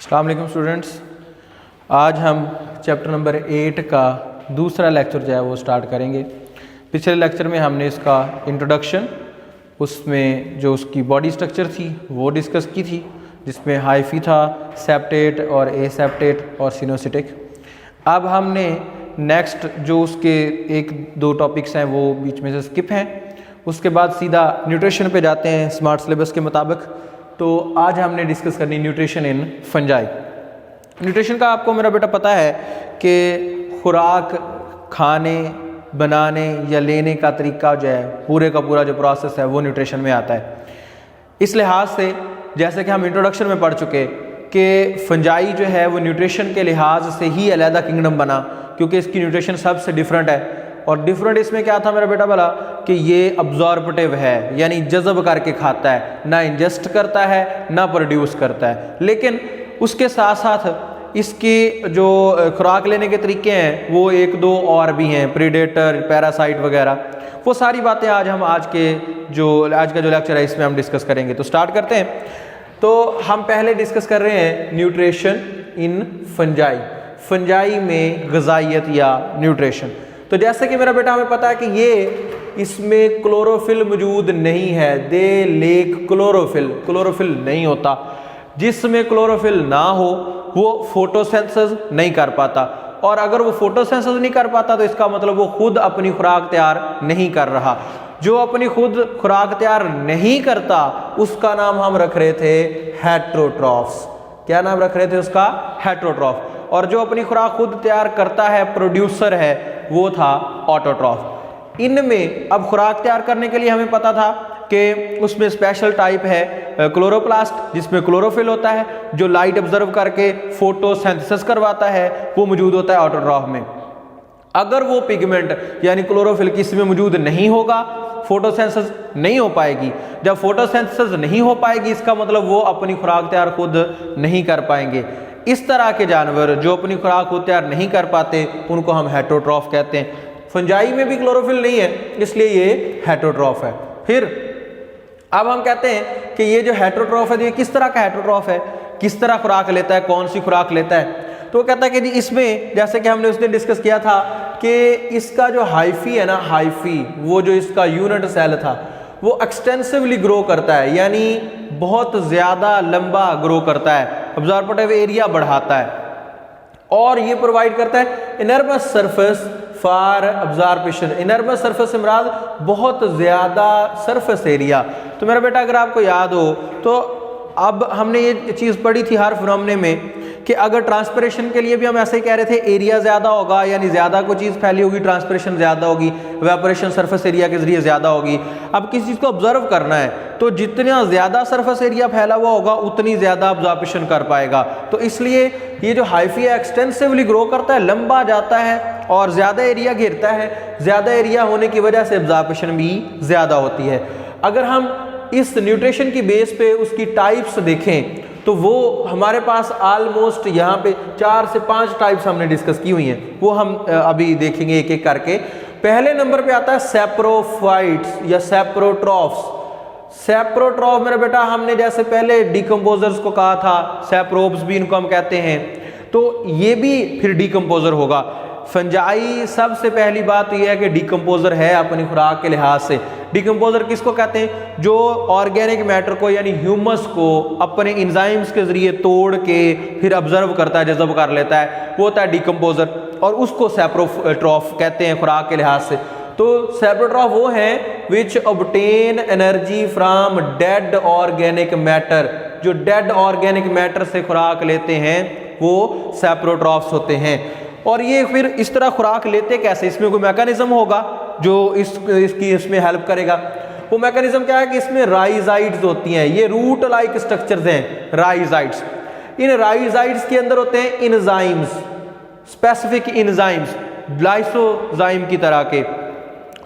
अस्सलाम वालेकुम स्टूडेंट्स, आज हम चैप्टर नंबर 8 का दूसरा लेक्चर जो है वो स्टार्ट करेंगे। पिछले लेक्चर में हमने इसका इंट्रोडक्शन, उसमें जो उसकी बॉडी स्ट्रक्चर थी वो डिस्कस की थी, जिसमें हाइफी था, सेप्टेट और एसेप्टेट और सिनोसिटिक। अब हमने नेक्स्ट जो उसके एक दो टॉपिक्स हैं वो बीच में से स्किप हैं, उसके बाद सीधा न्यूट्रिशन पे जाते हैं स्मार्ट सिलेबस के मुताबिक। तो आज हमने डिस्कस करनी न्यूट्रिशन इन फंजाई। न्यूट्रिशन का आपको मेरा बेटा पता है कि खुराक खाने, बनाने या लेने का तरीका जो है, पूरे का पूरा जो प्रोसेस है वो न्यूट्रिशन में आता है। इस लिहाज से जैसे कि हम इंट्रोडक्शन में पढ़ चुके कि फंजाई जो है वो न्यूट्रिशन के लिहाज से ही अलहदा किंगडम बना, क्योंकि इसकी न्यूट्रिशन सबसे डिफरेंट है। और डिफरेंट इसमें क्या था मेरा बेटा बोला कि ये अब्जॉर्बटिव है, यानी जज़ब करके खाता है, ना इंजेस्ट करता है ना प्रोड्यूस करता है। लेकिन उसके साथ साथ इसकी जो खुराक लेने के तरीके हैं वो एक दो और भी हैं, प्रीडेटर, पैरासाइट वगैरह। वो सारी बातें आज का जो लेक्चर है इसमें हम डिस्कस करेंगे। तो स्टार्ट करते हैं। तो हम पहले डिस्कस कर रहे हैं न्यूट्रिशन इन फंजाई, फंजाई में ग़िज़ाइयत या न्यूट्रिशन। तो जैसे कि मेरा बेटा हमें पता है कि ये इसमें क्लोरोफिल मौजूद नहीं है, दे लेक क्लोरोफिल नहीं होता। जिसमें क्लोरोफिल ना हो वो फोटोसिंथेसिस नहीं कर पाता, और अगर वो फोटोसिंथेसिस नहीं कर पाता तो इसका मतलब वो खुद अपनी खुराक तैयार नहीं कर रहा। जो अपनी खुद खुराक तैयार नहीं करता उसका नाम हम रख रहे थे हेट्रोट्रॉफ्स। क्या नाम रख रहे थे उसका? हेट्रोट्रॉफ। और जो अपनी खुराक खुद तैयार करता है, प्रोड्यूसर है, वो था ऑटोट्रॉफ। इनमें अब खुराक तैयार करने के लिए हमें पता था कि उसमें स्पेशल टाइप है क्लोरोप्लास्ट, जिसमें क्लोरोफिल होता है, जो लाइट ऑब्जर्व करके फोटोसिंथेसिस करवाता है, वो मौजूद होता है ऑटोट्रॉफ में। अगर वो पिगमेंट यानी क्लोरोफिल किसी में मौजूद नहीं होगा, फोटोसिंथेसिस नहीं हो पाएगी। जब फोटोसिंथेसिस नहीं हो पाएगी इसका मतलब वो अपनी खुराक तैयार खुद नहीं कर पाएंगे। इस तरह के जानवर जो अपनी खुराक खुद तैयार नहीं कर पाते उनको हम हेट्रोट्रॉफ कहते हैं। फंजाई में भी क्लोरोफिल नहीं है, इसलिए ये हेट्रोट्रॉफ है। फिर अब हम कहते हैं कि ये जो हेट्रोट्रॉफ है, ये किस तरह का हेट्रोट्रॉफ है, किस तरह खुराक लेता है, कौन सी खुराक लेता है। तो वो कहता है कि जी इसमें, जैसे कि हमने उस दिन डिस्कस किया था कि इसका जो हाइफी है ना, हाइफी वो जो इसका यूनिट सेल था वो एक्सटेंसिवली ग्रो करता है, यानी बहुत ज़्यादा लंबा ग्रो करता है, अब्जॉर्बटिव एरिया बढ़ाता है, और ये प्रोवाइड करता है इनर्वस सरफेस फॉर अब्जॉर्प्शन। इनर्वस सरफेस से मुराद बहुत ज़्यादा सरफेस एरिया। तो मेरा बेटा अगर आपको याद हो तो अब हमने ये चीज़ पढ़ी थी हर फिनोमेना में कि अगर ट्रांसपिरेशन के लिए भी हम ऐसे ही कह रहे थे, एरिया ज़्यादा होगा, यानी ज़्यादा कोई चीज़ फैली होगी, ट्रांसपिरेशन ज़्यादा होगी, इवेपोरेशन सरफेस एरिया के जरिए ज़्यादा होगी। अब किसी चीज़ को ऑब्जर्व करना है तो जितना ज़्यादा सरफेस एरिया फैला हुआ होगा उतनी ज़्यादा ऑब्जर्वेशन कर पाएगा। तो इसलिए ये जो हाइफी है एक्सटेंसिवली ग्रो करता है, लंबा जाता है और ज़्यादा एरिया घेरता है। ज़्यादा एरिया होने की वजह से ऑब्जर्वेशन भी ज़्यादा होती है। अगर हम इस न्यूट्रिशन की बेस पे उसकी टाइप्स देखें तो वो हमारे पास ऑलमोस्ट यहाँ पे 4 से 5 टाइप्स हमने डिस्कस की हुई हैं, वो हम अभी देखेंगे एक एक करके। पहले नंबर पे आता है सैप्रोफाइट्स या सैप्रोट्रॉफ्स। सैप्रोट्रॉफ मेरा बेटा हमने जैसे पहले डिकम्पोजर्स को कहा था, सैप्रोब्स भी इनको हम कहते हैं, तो ये भी फिर डिकम्पोजर होगा। फंजाई सबसे पहली बात यह है कि डिकम्पोजर है अपनी खुराक के लिहाज से। डिकम्पोजर किसको कहते हैं? जो ऑर्गेनिक मैटर को यानी ह्यूमस को अपने इंजाइम्स के जरिए तोड़ के फिर ऑब्जर्व करता है, जज़ब कर लेता है, वो होता है डिकम्पोजर, और उसको सैप्रोट्रॉफ कहते हैं खुराक के लिहाज से। तो सैप्रोट्रॉफ वो हैं which obtain energy from dead organic matter. जो डेड ऑर्गेनिक मैटर से खुराक लेते हैं वो सैप्रोट्रॉफ्स होते हैं। और ये फिर इस तरह खुराक लेते कैसे? इसमें कोई मैकेनिज्म होगा जो इसमें हेल्प करेगा। वो मैकेनिज्म क्या है कि इसमें राइजाइड्स होती हैं, ये रूट लाइक स्ट्रक्चर्स हैं राइजाइड्स। इन राइजाइड्स के अंदर होते हैं इंजाइम्स, स्पेसिफिक इंजाइम्स, लाइसोजाइम की तरह के,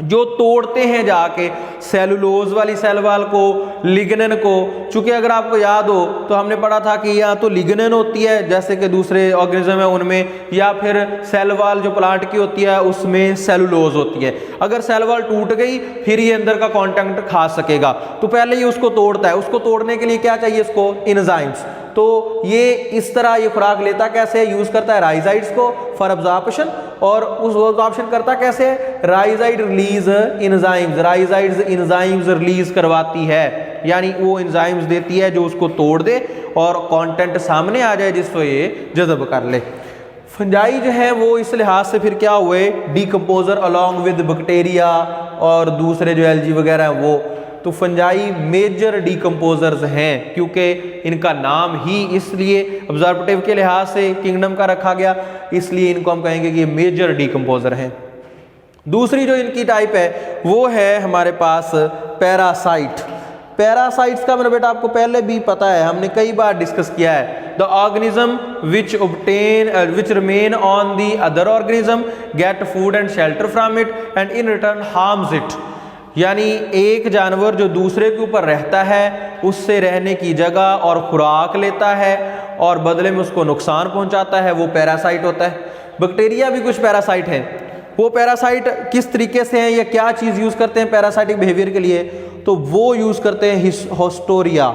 जो तोड़ते हैं जाके सेलुलोज वाली सेल वाल को, लिग्नन को। चूंकि अगर आपको याद हो तो हमने पढ़ा था कि या तो लिग्नन होती है जैसे कि दूसरे ऑर्गेनिज्म है उनमें, या फिर सेल वाल जो प्लांट की होती है उसमें सेलुलोज होती है। अगर सेल वाल टूट गई फिर ये अंदर का कंटेंट खा सकेगा, तो पहले ये उसको तोड़ता है। उसको तोड़ने के लिए क्या चाहिए? इसको एंजाइम्स। तो ये इस तरह ये खुराक लेता कैसे है, यूज करता है राइजाइड्स को फॉर अब्जॉर्प्शन, और उस अब्जॉर्प्शन करता कैसे है, राइजाइड रिलीज एंजाइम्स, राइजाइड्स एंजाइम्स रिलीज करवाती है, यानी वो एंजाइम्स देती है जो उसको तोड़ दे और कंटेंट सामने आ जाए जिसको ये जज़ब कर ले। फंजाई जो है वो इस लिहाज से फिर क्या हुए, डीकम्पोजर अलॉन्ग विद बैक्टीरिया और दूसरे जो एल्गी वगैरह हैं वो, तो फंजाई मेजर डीकम्पोजर्स हैं क्योंकि इनका नाम ही इसलिए ऑब्जर्वेटिव के लिहाज से किंगडम का रखा गया, इसलिए इनको हम कहेंगे कि ये मेजर डीकम्पोजर हैं। दूसरी जो इनकी टाइप है वो है हमारे पास पैरासाइट। पैरासाइट्स का मेरा बेटा आपको पहले भी पता है, हमने कई बार डिस्कस किया है। The organism which remain on the other organism get food and shelter from it and in return harms it, यानी एक जानवर जो दूसरे के ऊपर रहता है उससे रहने की जगह और खुराक लेता है और बदले में उसको नुकसान पहुंचाता है, वो पैरासाइट होता है। बैक्टीरिया भी कुछ पैरासाइट हैं। वो पैरासाइट किस तरीके से हैं या क्या चीज़ यूज़ करते हैं पैरासाइटिक बिहेवियर के लिए, तो वो यूज़ करते हैं होस्टोरिया।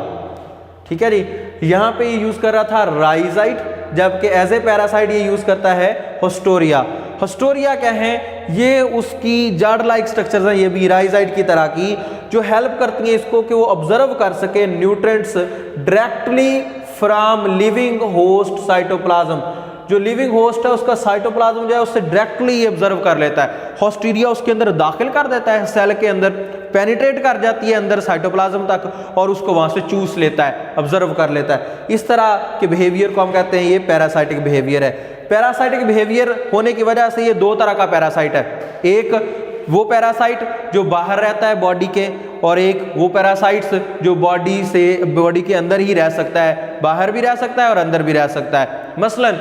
ठीक है जी, यहाँ पे ये यूज़ कर रहा था राइजाइट, जबकि एज ए पैरासाइट ये यूज़ करता है होस्टोरिया। होस्टोरिया क्या है, ये उसकी जार्ड लाइक स्ट्रक्चर्स हैं, ये भी राइजाइट की तरह की, जो हेल्प करती हैं इसको कि वो ऑब्जर्व कर सके nutrients directly from living host cytoplasm. जो लिविंग होस्ट है उसका साइटोप्लाज्म जो है उससे डायरेक्टली ऑब्जर्व कर लेता है। होस्टीरिया उसके अंदर दाखिल कर देता है, सेल के अंदर पेनिट्रेट कर जाती है अंदर साइटोप्लाज्म तक और उसको वहां से चूस लेता है, ऑब्जर्व कर लेता है। इस तरह के बिहेवियर को हम कहते हैं ये पैरासाइटिक बिहेवियर है। पैरासाइटिक बिहेवियर होने की वजह से ये दो तरह का पैरासाइट है, एक वो पैरासाइट जो बाहर रहता है बॉडी के, और एक वो पैरासाइट्स जो बॉडी के अंदर ही रह सकता है, बाहर भी रह सकता है और अंदर भी रह सकता है। मसलन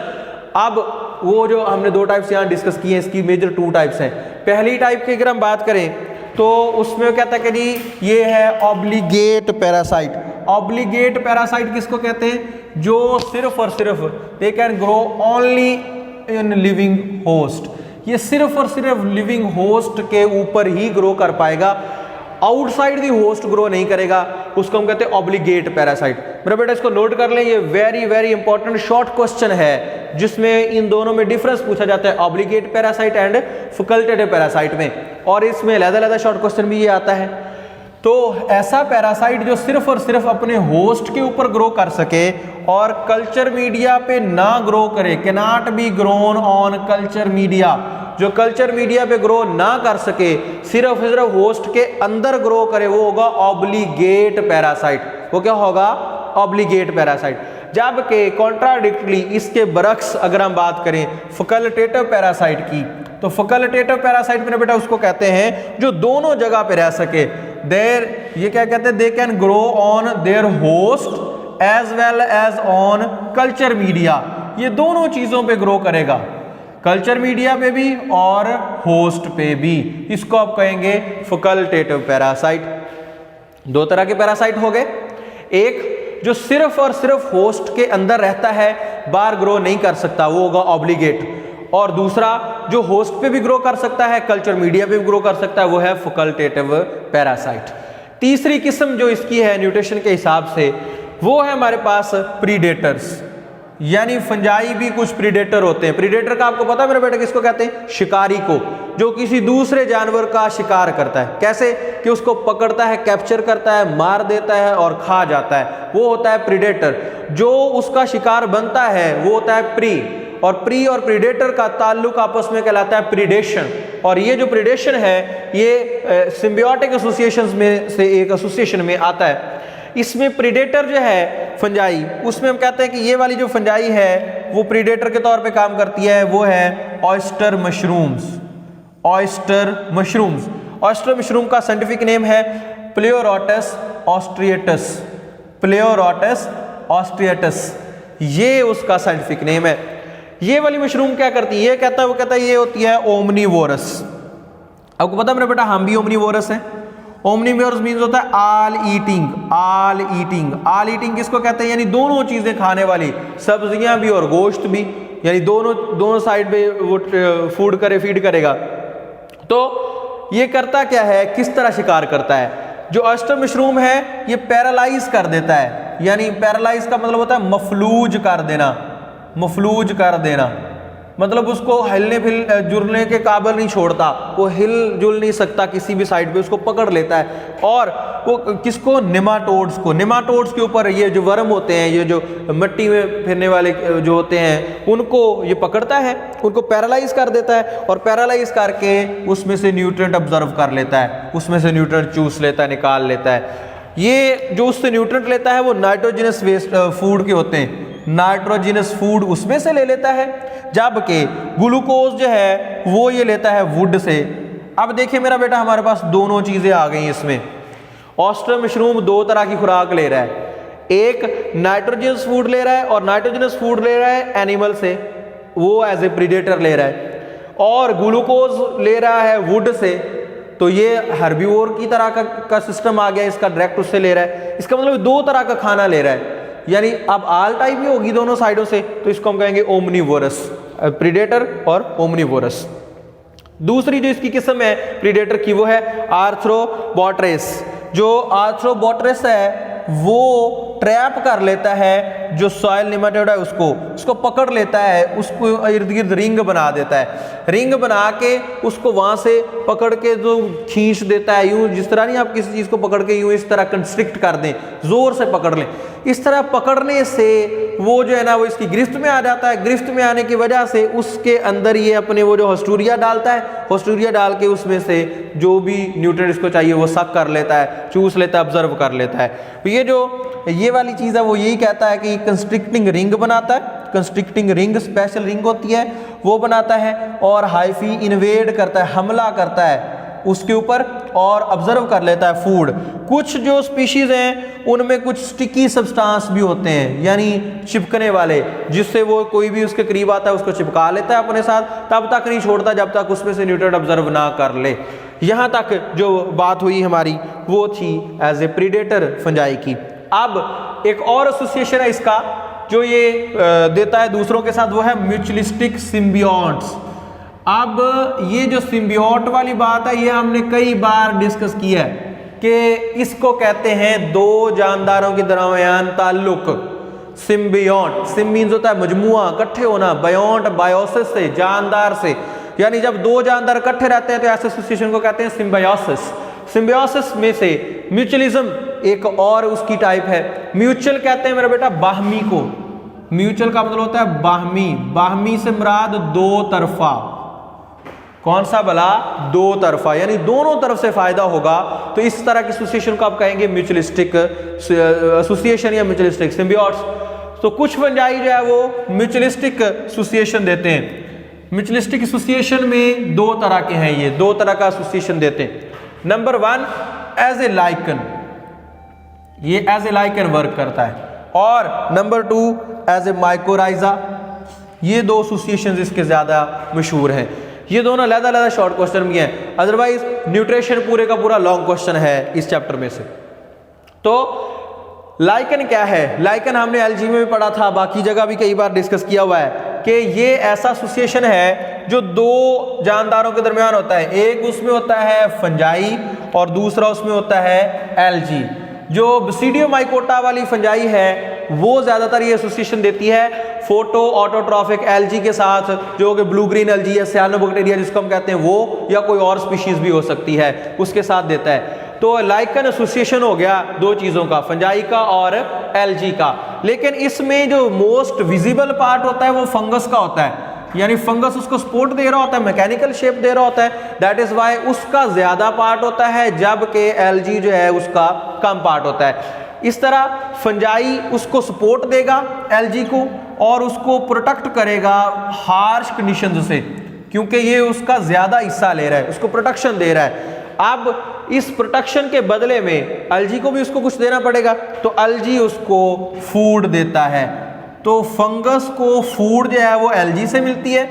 अब वो जो हमने दो टाइप्स यहाँ डिस्कस किए हैं, इसकी मेजर 2 टाइप्स हैं। पहली टाइप की अगर हम बात करें तो उसमें कहता है कि जी ये है ऑब्लिगेट पैरासाइट। ऑब्लिगेट पैरासाइट किसको कहते हैं, जो सिर्फ और सिर्फ दे can grow only in living host, ये सिर्फ और सिर्फ लिविंग होस्ट के ऊपर ही ग्रो कर पाएगा, आउटसाइड दी होस्ट ग्रो नहीं करेगा, उसको हम कहते हैं ऑब्लिगेट पैरासाइट। मेरा बेटा इसको नोट कर लें, ये very very important short question है जिसमें इन दोनों में डिफरेंस पूछा जाता है, obligate parasite and facultative parasite में, और इसमें अलग-अलग शॉर्ट क्वेश्चन भी ये आता है। तो ऐसा पैरासाइट जो सिर्फ और सिर्फ अपने होस्ट के ऊपर ग्रो कर सके और कल्चर मीडिया पे ना ग्रो करे, can not be grown on culture media, जो कल्चर मीडिया पे ग्रो ना कर सके, सिर्फ सिर्फ होस्ट के अंदर ग्रो करे, वो होगा ऑब्लिगेट पैरासाइट। वो क्या होगा, ऑब्लिगेट पैरासाइट। जबकि कॉन्ट्राडिक्टली इसके बरक्स अगर हम बात करें फैकल्टेटिव पैरासाइट की, तो फैकल्टेटिव पैरासाइट में बेटा उसको कहते हैं जो दोनों जगह पे रह सके। देयर ये क्या कहते हैं, they can grow on their host as well as on culture media, ये दोनों चीजों पे ग्रो करेगा, कल्चर मीडिया पे भी और होस्ट पे भी। इसको आप कहेंगे फैकल्टेटिव पैरासाइट। दो तरह के पैरासाइट हो गए, एक जो सिर्फ और सिर्फ होस्ट के अंदर रहता है, बाहर ग्रो नहीं कर सकता, वो होगा ऑब्लिगेट, और दूसरा जो होस्ट पे भी ग्रो कर सकता है, कल्चर मीडिया पे भी ग्रो कर सकता है, वो है फैकल्टेटिव पैरासाइट। तीसरी किस्म जो इसकी है न्यूट्रिशन के हिसाब से, वो है हमारे पास प्रीडेटर्स, यानी फंजाई भी कुछ प्रीडेटर होते हैं। प्रीडेटर का आपको पता है मेरे बेटे किसको कहते हैं, शिकारी को, जो किसी दूसरे जानवर का शिकार करता है। कैसे कि उसको पकड़ता है, कैप्चर करता है, मार देता है और खा जाता है, वो होता है प्रीडेटर। जो उसका शिकार बनता है वो होता है प्री, और प्री और प्रीडेटर का ताल्लुक आपस में कहलाता है प्रीडेशन। और ये जो प्रीडेशन है ये सिम्बियोटिक एसोसिएशंस में से एक एसोसिएशन में आता है। इसमें प्रीडेटर जो है फंजाई, उसमें हम कहते हैं कि ये वाली जो फंजाई है वो प्रीडेटर के तौर पे काम करती है, वो है oyster mushrooms. Oyster mushrooms, oyster mushroom का साइंटिफिक नेम है प्लेरोटस ऑस्ट्रिएटस। प्लेरोटस ऑस्ट्रिएटस ये उसका साइंटिफिक नेम है। ये वाली मशरूम क्या करती है, ये कहता है, वो कहता है ये होती है ओमनीवोरस। आपको पता है मेरा बेटा हम भी ओमनीवोरस हैं। ओमनीवोरस मीन्स होता है all eating. All eating, all eating किसको कहते हैं, यानी दोनों चीजें खाने वाली, सब्जियां भी और गोश्त भी, यानी दोनों साइड पे वो फीड करेगा। तो ये करता क्या है, किस तरह शिकार करता है, जो ऑयस्टर मशरूम है ये पैरालाइज कर देता है, यानी पैरालाइज का मतलब होता है मफलूज कर देना, मफलूज कर देना, मतलब उसको हिलने जुलने के काबिल नहीं छोड़ता, वो हिल जुल नहीं सकता किसी भी साइड पे, उसको पकड़ लेता है। और वो किसको, नेमाटोड्स को, नेमाटोड्स के ऊपर ये जो वर्म होते हैं, ये जो मिट्टी में फिरने वाले जो होते हैं, उनको ये पकड़ता है, उनको पैरालाइज कर देता है और पैरालाइज करके उसमें से न्यूट्रिएंट ऑब्जर्व कर लेता है, उसमें से न्यूट्रिएंट चूस लेता है, निकाल लेता है। ये जो उससे न्यूट्रिएंट लेता है वो नाइट्रोजनस वेस्ट फूड के होते हैं, नाइट्रोजनस फूड उसमें से ले लेता है, जबकि ग्लूकोज जो है वो ये लेता है वुड से। अब देखिए मेरा बेटा, हमारे पास दोनों चीजें आ गई इसमें। ऑयस्टर मशरूम दो तरह की खुराक ले रहा है, एक नाइट्रोजनस फूड ले रहा है और नाइट्रोजनस फूड ले रहा है एनिमल से, वो एज ए प्रीडेटर ले रहा है, और ग्लूकोज ले रहा है वुड से। तो ये हर्बीवोर की तरह का सिस्टम आ गया, इसका डायरेक्ट उससे ले रहा है। इसका मतलब दो तरह का खाना ले रहा है, यानी अब आल टाइप ही होगी दोनों साइडों से, तो इसको हम कहेंगे ओमनीवोरस, प्रीडेटर और ओमनीवोरस। दूसरी जो इसकी किस्म है प्रीडेटर की वो है आर्थ्रोबोट्रेस। जो आर्थ्रोबोट्रेस है वो ट्रैप कर लेता है जो सॉइल निमेटोड है उसको पकड़ लेता है, उसको इर्द गिर्द रिंग बना देता है, रिंग बना के उसको वहां से पकड़ के जो खींच देता है, यूं जिस तरह नहीं आप किसी चीज को पकड़ के यूं इस तरह कंस्ट्रिक्ट कर दें, जोर से पकड़ लें, इस तरह पकड़ने से वो जो है ना वो इसकी गिरफ्त में आ जाता है। गिरफ्त में आने की वजह से उसके अंदर ये अपने वो जो हॉस्टूरिया डालता है, हॉस्टूरिया डाल के उसमें से जो भी न्यूट्रिएंट इसको चाहिए वो सक कर लेता है, चूस लेता है, ऑब्जर्व कर लेता है। तो ये वाली चीज़ है वो यही कहता है कि कंस्ट्रिक्टिंग रिंग बनाता है, कंस्ट्रिक्टिंग रिंग स्पेशल रिंग होती है वो बनाता है, और हाइफी इन्वेड करता है, हमला करता है उसके ऊपर और ऑब्जर्व कर लेता है फूड। कुछ जो स्पीशीज हैं उनमें कुछ स्टिकी सब्सटेंस भी होते हैं, यानी चिपकने वाले, जिससे वो कोई भी उसके करीब आता है उसको चिपका लेता है अपने साथ, तब तक नहीं छोड़ता जब तक उसमें से न्यूट्रिएंट ऑब्जर्व ना कर ले। यहाँ तक जो बात हुई हमारी वो थी एज ए प्रीडेटर फंजाई की। अब एक और एसोसिएशन है इसका जो ये देता है दूसरों के साथ, वो है म्यूचुअलिस्टिक सिम्बियोट्स। अब ये जो सिम्बियोट वाली बात है ये हमने कई बार डिस्कस की है कि इसको कहते हैं दो जानदारों के दरमियान ताल्लुक, सिम्बियोट। सिम मीन्स होता है मजमुआ, इकट्ठे होना, बायोट बायोसिस से, जानदार से, यानी जब दो जानदार इकट्ठे रहते हैं तो ऐसे एसोसिएशन को कहते हैं सिम्बायोसिस। सिम्बायोसिस में से म्यूचुअलिज्म एक और उसकी टाइप है। म्यूचुअल कहते हैं मेरा बेटा बाहमी को, म्यूचुअल का मतलब होता है बाहमी, बाहमी से मुराद दो तरफा। कौन सा भला? दो तरफा, यानी दोनों तरफ से फायदा होगा। तो इस तरह की एसोसिएशन को आप कहेंगे म्यूचुअलिस्टिक एसोसिएशन या म्यूचुअलिस्टिक सिम्बियोट्स। तो कुछ फंजाई जो है वो म्यूचुअलिस्टिक एसोसिएशन देते हैं। म्यूचुअलिस्टिक एसोसिएशन में दो तरह के हैं, ये दो तरह का एसोसिएशन देते हैं। Number one as a lichen, ये एज ए लाइकन वर्क करता है, और number two as a mycorrhiza. ये दो एसोसिएशन इसके ज्यादा मशहूर हैं। ये दोनों अलग-अलग शॉर्ट क्वेश्चन भी हैं, अदरवाइज न्यूट्रिशन पूरे का पूरा लॉन्ग क्वेश्चन है इस चैप्टर में से। तो लाइकन क्या है? लाइकन हमने एलजी में भी पढ़ा था, बाकी जगह भी कई बार डिस्कस किया हुआ है कि ये ऐसा एसोसिएशन है जो दो जानदारों के दरमियान होता है। एक उसमें होता है फंजाई और दूसरा उसमें होता है एलजी। जो बसीडियोमाइकोटा वाली फंजाई है वो ज्यादातर ये एसोसिएशन देती है फोटो ऑटोट्रॉफिक एल्जी के साथ, जो कि ब्लू ग्रीन एल्जी या सियानोबैक्टीरिया जिसको हम कहते हैं वो, या कोई और स्पीशीज भी हो सकती है, उसके साथ देता है। तो लाइकन एसोसिएशन हो गया दो चीजों का, फंजाई का और एल्जी का। लेकिन इसमें जो मोस्ट विजिबल पार्ट होता है वो फंगस का होता है, यानी फंगस उसको सपोर्ट दे रहा होता है, मैकेनिकल शेप दे रहा होता है, दैट इज वाई उसका ज्यादा पार्ट होता है, जबकि एल्जी जो है उसका कम पार्ट होता है। इस तरह फंजाई उसको सपोर्ट देगा एल्जी को और उसको प्रोटेक्ट करेगा हार्श कंडीशंस से, क्योंकि ये उसका ज्यादा हिस्सा ले रहा है, उसको प्रोटेक्शन दे रहा है। अब इस प्रोटेक्शन के बदले में एल्जी को भी उसको कुछ देना पड़ेगा, तो एल्जी उसको फूड देता है। तो फंगस को फूड जो है वो एल्जी से मिलती है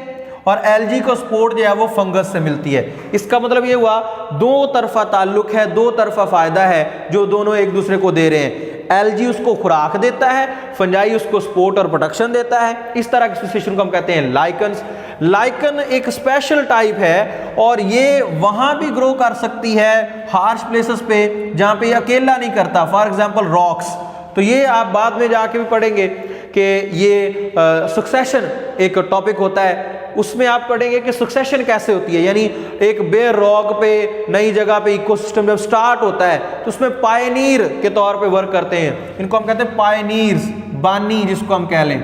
और एल्जी को सपोर्ट जो है वो फंगस से मिलती है। इसका मतलब ये हुआ दो तरफा ताल्लुक है, दो तरफा फायदा है जो दोनों एक दूसरे को दे रहे हैं। एल्जी उसको खुराक देता है, फंजाई उसको सपोर्ट और प्रोटेक्शन देता है। इस तरह की एसोसिएशन को हम कहते हैं लाइकन्स। लाइकन एक स्पेशल टाइप है और ये वहां भी ग्रो कर सकती है हार्श प्लेसेस पे जहां पे अकेला नहीं करता। फॉर एग्जांपल रॉक्स, तो ये आप बाद में जाके भी पढ़ेंगे कि ये सक्सेशन एक टॉपिक होता है, उसमें आप पढ़ेंगे कि सक्सेशन कैसे होती है, यानी एक बेयर रॉक पे नई जगह पे इकोसिस्टम जब स्टार्ट होता है तो उसमें पायनीर के तौर पे वर्क करते हैं, इनको हम कहते हैं पायनीर्स, बानी जिसको हम कह लें।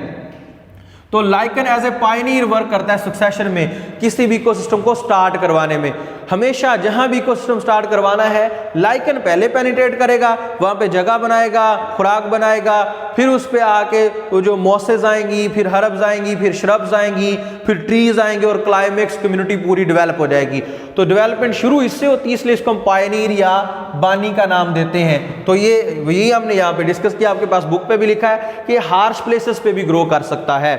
तो lichen as a Pioneer work करता है सक्सेशन में, किसी भी इकोसिस्टम को स्टार्ट करवाने में। हमेशा जहां भी इकोसिस्टम स्टार्ट करवाना है लाइकन पहले पेनिट्रेट करेगा, वहां पे जगह बनाएगा, खुराक बनाएगा, फिर उस पे आके वो जो मॉसेज आएंगी, फिर हर्ब्स आएंगी, फिर श्रब्स आएंगी, फिर ट्रीज आएंगे और क्लाइमेक्स कम्युनिटी पूरी डेवलप हो जाएगी। तो डेवलपमेंट शुरू इससे होती है, इसलिए इसको हम पायनीर या बानी का नाम देते हैं। तो ये यही हमने यहाँ पे डिस्कस किया, आपके पास बुक पे भी लिखा है कि हार्श प्लेसेस पे भी ग्रो कर सकता है।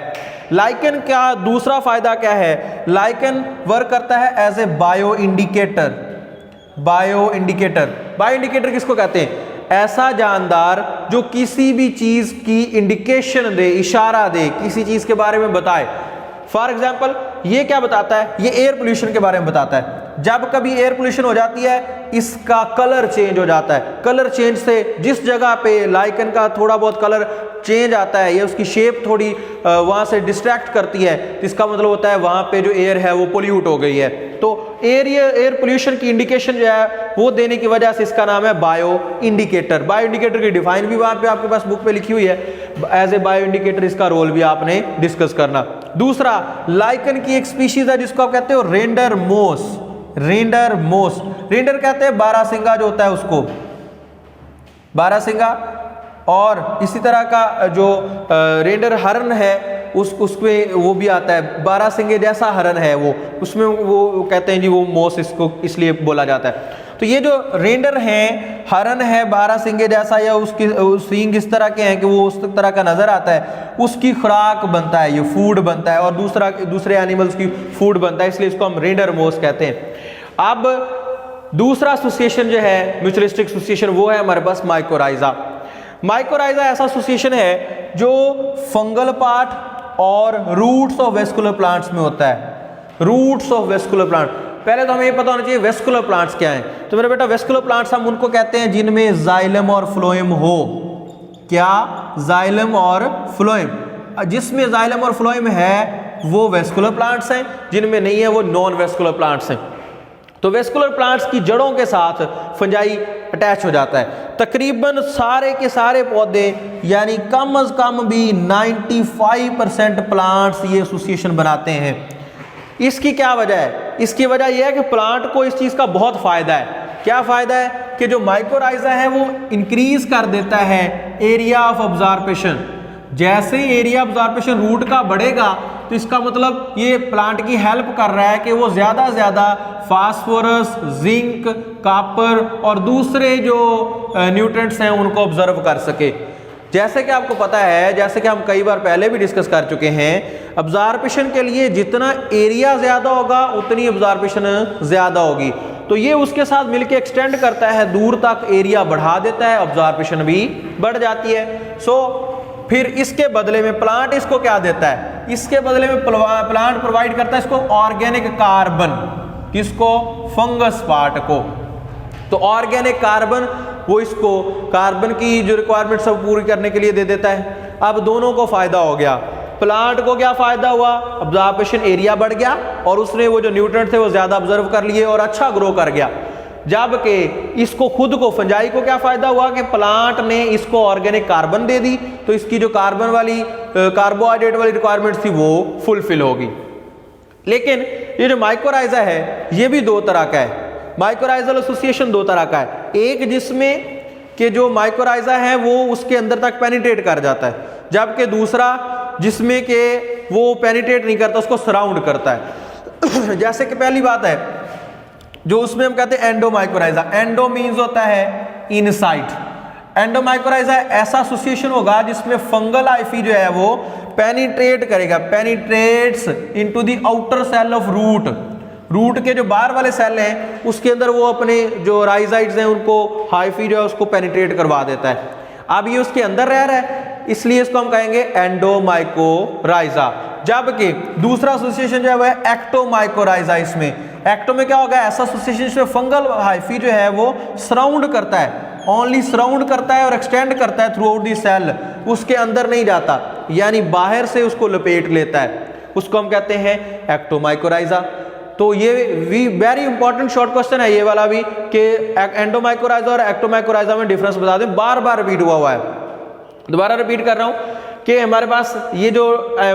लाइकन का दूसरा फायदा क्या है, लाइकन वर्क करता है as a bio indicator. Bio indicator, bio indicator किसको कहते हैं, ऐसा जानदार जो किसी भी चीज की इंडिकेशन दे, इशारा दे, किसी चीज के बारे में बताए। फॉर एग्जाम्पल ये क्या बताता है, ये एयर पोल्यूशन के बारे में बताता है। जब कभी एयर पोल्यूशन हो जाती है इसका कलर चेंज हो जाता है, कलर चेंज से जिस जगह पे लाइकन का थोड़ा बहुत कलर चेंज आता है या उसकी शेप थोड़ी वहां से डिस्ट्रैक्ट करती है, तो इसका मतलब होता है वहां पे जो एयर है वो पोल्यूट हो गई है। तो एयर पोल्यूशन की इंडिकेशन जो है वो देने की वजह से इसका नाम है बायो इंडिकेटर। बायो इंडिकेटर की डिफाइन भी वहां पे आपके पास बुक पे लिखी हुई है, एज ए बायो इंडिकेटर इसका रोल भी आपने डिस्कस करना। दूसरा, लाइकन की एक स्पीशीज है जिसको आप कहते हो रेंडर मोस। रेंडर मोस, रेंडर कहते हैं बारहसिंगा जो होता है उसको, बारहसिंगा। और इसी तरह का जो रेंडर हरन है उसमें वो भी आता है, बारहसिंगे जैसा हरन है वो, उसमें वो कहते हैं जी वो मोस इसको इसलिए बोला जाता है। तो ये जो रेंडर हैं, हरन है बारहसिंगे जैसा या उसके सींग इस तरह के हैं कि वो उस तरह का नजर आता है, उसकी खुराक बनता है, ये फूड बनता है, और दूसरे एनिमल्स की फूड बनता है, इसलिए इसको हम रेंडर मोस कहते हैं। अब दूसरा एसोसिएशन जो है म्यूचुअलिस्टिक एसोसिएशन, वो है हमारे पास माइकोराइजा। माइकोराइजा ऐसा एसोसिएशन है जो फंगल पार्ट और रूट्स ऑफ वेस्कुलर प्लांट्स में होता है। रूट्स ऑफ वेस्कुलर प्लांट, पहले तो हमें ये पता होना चाहिए वेस्कुलर प्लांट्स क्या हैं। तो मेरे बेटा वेस्कुलर प्लांट्स हम उनको कहते हैं जिनमें जाइलम और फ्लोएम हो। क्या, जाइलम और फ्लोएम। जिसमें जाइलम और फ्लोएम है वो वेस्कुलर प्लांट्स हैं, जिनमें नहीं है वो नॉन वेस्कुलर प्लांट्स हैं। तो वेस्कुलर प्लांट्स की जड़ों के साथ फंजाई अटैच हो जाता है। तकरीबन सारे के सारे पौधे यानी कम से कम भी 95% प्लांट्स ये एसोसिएशन बनाते हैं। इसकी क्या वजह है, इसकी वजह यह है कि प्लांट को इस चीज का बहुत फायदा है। क्या फायदा है कि जो माइकोराइजा है वो इंक्रीज कर देता है एरिया ऑफ ऑब्जर्वेशन। जैसे एरिया ऑब्जर्वेशन रूट का बढ़ेगा तो इसका मतलब ये प्लांट की हेल्प कर रहा है कि वो ज्यादा से ज्यादा फास्फोरस, जिंक, कॉपर और दूसरे जो न्यूट्रिएंट्स हैं उनको ऑब्जर्व कर सके। जैसे कि आपको पता है, जैसे कि हम कई बार पहले भी डिस्कस कर चुके हैं, ऑब्जर्वेशन के लिए जितना एरिया ज्यादा होगा उतनी ऑब्जर्वेशन ज्यादा होगी। तो ये उसके साथ मिलकर एक्सटेंड करता है, दूर तक एरिया बढ़ा देता है, ऑब्जर्वेशन भी बढ़ जाती है। फिर इसके बदले में प्लांट इसको क्या देता है, इसके बदले में प्लांट प्रोवाइड करता है इसको ऑर्गेनिक कार्बन। किसको, फंगस पार्ट को। तो ऑर्गेनिक कार्बन वो इसको कार्बन की जो रिक्वायरमेंट सब पूरी करने के लिए दे देता है। अब दोनों को फायदा हो गया। प्लांट को क्या फायदा हुआ, ऑब्जर्वेशन एरिया बढ़ गया और उसने वो जो न्यूट्रिएंट थे वो ज्यादा ऑब्जर्व कर लिए और अच्छा ग्रो कर गया। जबकि इसको खुद को, फंजाई को क्या फायदा हुआ कि प्लांट ने इसको ऑर्गेनिक कार्बन दे दी, तो इसकी जो कार्बन वाली कार्बोहाइड्रेट वाली रिक्वायरमेंट थी वो फुलफिल होगी। लेकिन ये जो माइकोराइजा है ये भी दो तरह का है। माइकोराइजल एसोसिएशन दो तरह का है, एक जिसमें कि जो माइकोराइजा है वो उसके अंदर तक पेनिट्रेट कर जाता है, जबकि दूसरा जिसमें कि वो पेनिट्रेट नहीं करता, उसको सराउंड करता है। जैसे कि पहली बात है जो उसमें हम कहते हैं एंडोमाइकोराइजा। एंडो मीन्स होता है इनसाइड। एंडोमाइकोराइजा ऐसा एसोसिएशन होगा जिसमें फंगल हाइफी जो है वो पेनिट्रेट करेगा, penetrates into the outer cell of root. Root के जो बाहर वाले सेल हैं उसके अंदर वो अपने जो राइजाइड्स हैं उनको हाइफी जो है उसको पेनिट्रेट करवा देता है। अब ये उसके अंदर रह रहा है इसलिए इसको हम कहेंगे एंडोमाइकोराइजा। जबकि दूसरा एसोसिएशन जो है वह एक्टोमाइकोराइजा। इसमें एक्टो में क्या होगा, ऐसा एसोसिएशन जिसमें फंगल हाइफी जो है वो सराउंड करता है, ओनली सराउंड करता है और एक्सटेंड करता है थ्रू आउट दी सेल, उसके अंदर नहीं जाता, यानी बाहर से उसको लपेट लेता है, उसको हम कहते हैं एक्टोमाइकोराइजा। तो ये भी वेरी इंपॉर्टेंट शॉर्ट क्वेश्चन है ये वाला भी कि एंडोमाइकोराइजा और एक्टोमाइकोराइजा में डिफरेंस बता दें, बार बार रिपीट हुआ है। दोबारा रिपीट कर रहा हूं कि हमारे पास ये जो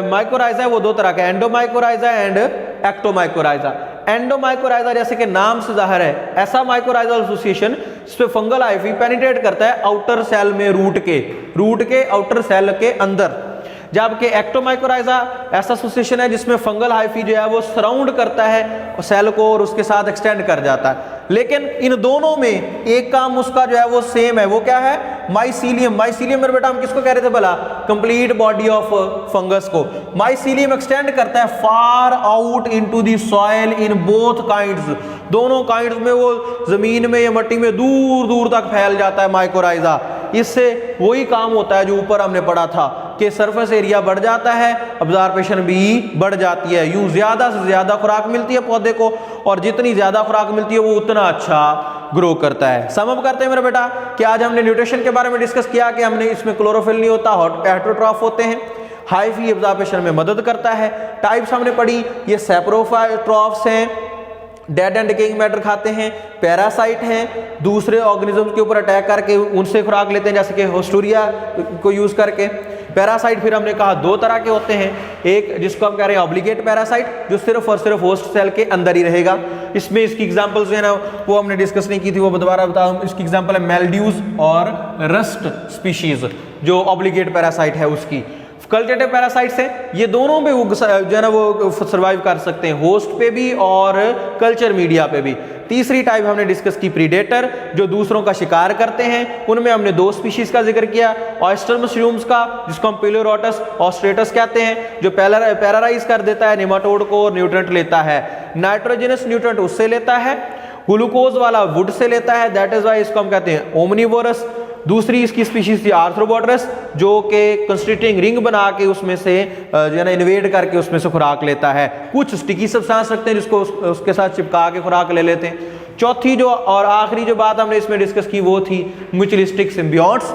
माइकोराइजा है वो दो तरह का, एंडोमाइकोराइजा एंड एक्टोमाइकोराइजा। एंडोमाइकोराइजा जैसे कि नाम से जाहिर है, ऐसा माइकोराइजल एसोसिएशन जिसपे फंगल हाइफी पेनिट्रेट करता है आउटर सेल में, रूट के आउटर सेल के अंदर, जबकि एक्टोमाइकोराइजा ऐसा एसोसिएशन है जिसमें फंगल हाइफी जो है वो सराउंड करता है सेल को और उसके साथ एक्सटेंड कर जाता है। लेकिन इन दोनों में एक काम उसका जो है वो सेम है, वो क्या है, माइसीलियम। माइसीलियम मेरे बेटा हम किसको कह रहे थे भला, कंप्लीट बॉडी ऑफ फंगस को। माइसीलियम एक्सटेंड करता है far out into the soil in both kinds, दोनों काइंड्स में वो जमीन में या मिट्टी में दूर दूर तक फैल जाता है माइकोराइजा। इससे वही काम होता है जो ऊपर हमने पढ़ा था कि सरफेस एरिया बढ़ जाता है, अब्जॉर्प्शन भी बढ़ जाती है, यूं ज्यादा से ज्यादा खुराक मिलती है पौधे को, और जितनी ज्यादा खुराक मिलती है वो उतना अच्छा ग्रो करता है। सम अप करते हैं मेरा बेटा कि आज हमने न्यूट्रिशन के बारे में डिस्कस किया कि हमने इसमें क्लोरोफिल नहीं होता, हेटेरोट्रॉफ होते हैं, हाइफी एब्जॉर्प्शन में मदद करता है। टाइप्स हमने पढ़ी, ये सैप्रोफाइट्रॉफ्स हैं, डेड एंड डिकेइंग मैटर खाते हैं, पैरासाइट हैं, दूसरे ऑर्गेनिजम्स के ऊपर अटैक करके उनसे खुराक लेते हैं, जैसे कि होस्टूरिया को यूज करके। पैरासाइट फिर हमने कहा दो तरह के होते हैं, एक जिसको हम कह रहे हैं ऑब्लिगेट पैरासाइट जो सिर्फ और सिर्फ होस्ट सेल के अंदर ही रहेगा। इसमें इसकी एग्जांपल्स जो है ना वो हमने डिस्कस नहीं की थी, वो दोबारा बताऊं। इसकी एग्जांपल है मेल्ड्यूज और रस्ट स्पीशीज जो ऑब्लिगेट पैरासाइट है उसकी। कल्चरेटिव पैरासाइट्स हैं, ये दोनों पे वो जो है ना वो सर्वाइव कर सकते हैं, होस्ट पे भी और कल्चर मीडिया पे भी। तीसरी टाइप हमने डिस्कस की प्रीडेटर, जो दूसरों का शिकार करते हैं। उनमें हमने दो स्पीशीज का जिक्र किया, ऑयस्टर मशरूम्स का जिसको हम पिलोरोटस ऑस्ट्रेटस कहते हैं, जो पैराराइज कर देता है निमाटोड को और न्यूट्रेंट लेता है, नाइट्रोजनस न्यूट्रेंट उससे लेता है, ग्लूकोज वाला वुड से लेता है, दैट इज वाई इसको हम कहते हैं ओमनीवोरस। दूसरी इसकी स्पीशीज थी आर्थ्रोबोड्रस जो कि कंस्ट्रिक्टिंग रिंग बना के उसमें से जो है ना इन्वेड करके उसमें से खुराक लेता है। कुछ स्टिकी सब्सटेंस रखते हैं जिसको उसके साथ चिपका के खुराक ले लेते हैं। चौथी जो और आखिरी जो बात हमने इसमें डिस्कस की वो थी म्यूचुअलिस्टिक सिम्बियोट्स,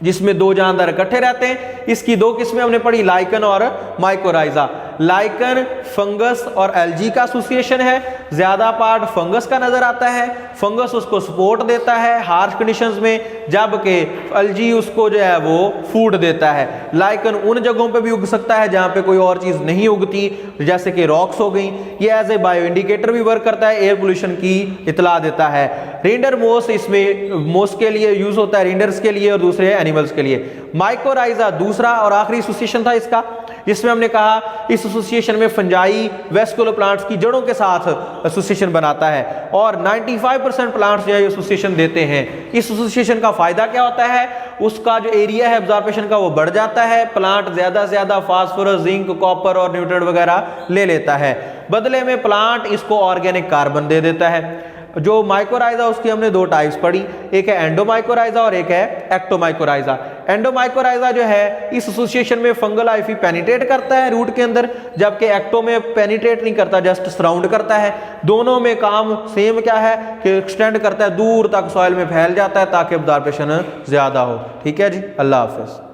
जिसमें दो जानदार इकट्ठे रहते हैं। इसकी दो किस्में हमने पढ़ी, लाइकन और माइकोराइजा। लाइकन फंगस और एल्गी का एसोसिएशन है, ज्यादा पार्ट फंगस का नजर आता है, फंगस उसको सपोर्ट देता है हार्श कंडीशंस में, जबकि एल्गी उसको जो है वो फूड देता है। लाइकन उन जगहों पे भी उग सकता है जहां पे कोई और चीज नहीं उगती, जैसे कि रॉक्स हो गई। ये एज ए बायो इंडिकेटर भी वर्क करता है, एयर पोल्यूशन की इतला देता है। रेंडर मोस इसमें मोस के लिए यूज होता है, रेंडर्स के लिए और दूसरे एनिमल्स के लिए। माइकोराइजा दूसरा और आखिरी एसोसिएशन था इसका, जिसमें हमने कहा इस एसोसिएशन में फंजाई वेस्कुलर प्लांट्स की जड़ों के साथ एसोसिएशन बनाता है और 95% प्लांट्स जो है एसोसिएशन देते हैं। इस एसोसिएशन का फायदा क्या होता है, उसका जो एरिया है एब्जॉर्प्शन का वो बढ़ जाता है, प्लांट ज्यादा से ज्यादा फास्फोरस, जिंक, कॉपर और न्यूट्रिएंट वगैरह ले लेता है। बदले में प्लांट इसको ऑर्गेनिक कार्बन दे देता है। जो माइकोराइजा उसकी हमने दो टाइप्स पढ़ी, एक है एंडोमाइकोराइजा और एक है एक्टोमाइकोराइजा। एंडोमाइकोराइजा जो है इस एसोसिएशन में फंगल हाइफी पेनिट्रेट करता है रूट के अंदर, जबकि एक्टो में पेनिट्रेट नहीं करता, जस्ट सराउंड करता है। दोनों में काम सेम क्या है कि एक्सटेंड करता है, दूर तक सॉइल में फैल जाता है ताकि एब्जॉर्प्शन ज्यादा हो। ठीक है जी, अल्लाह हाफिज।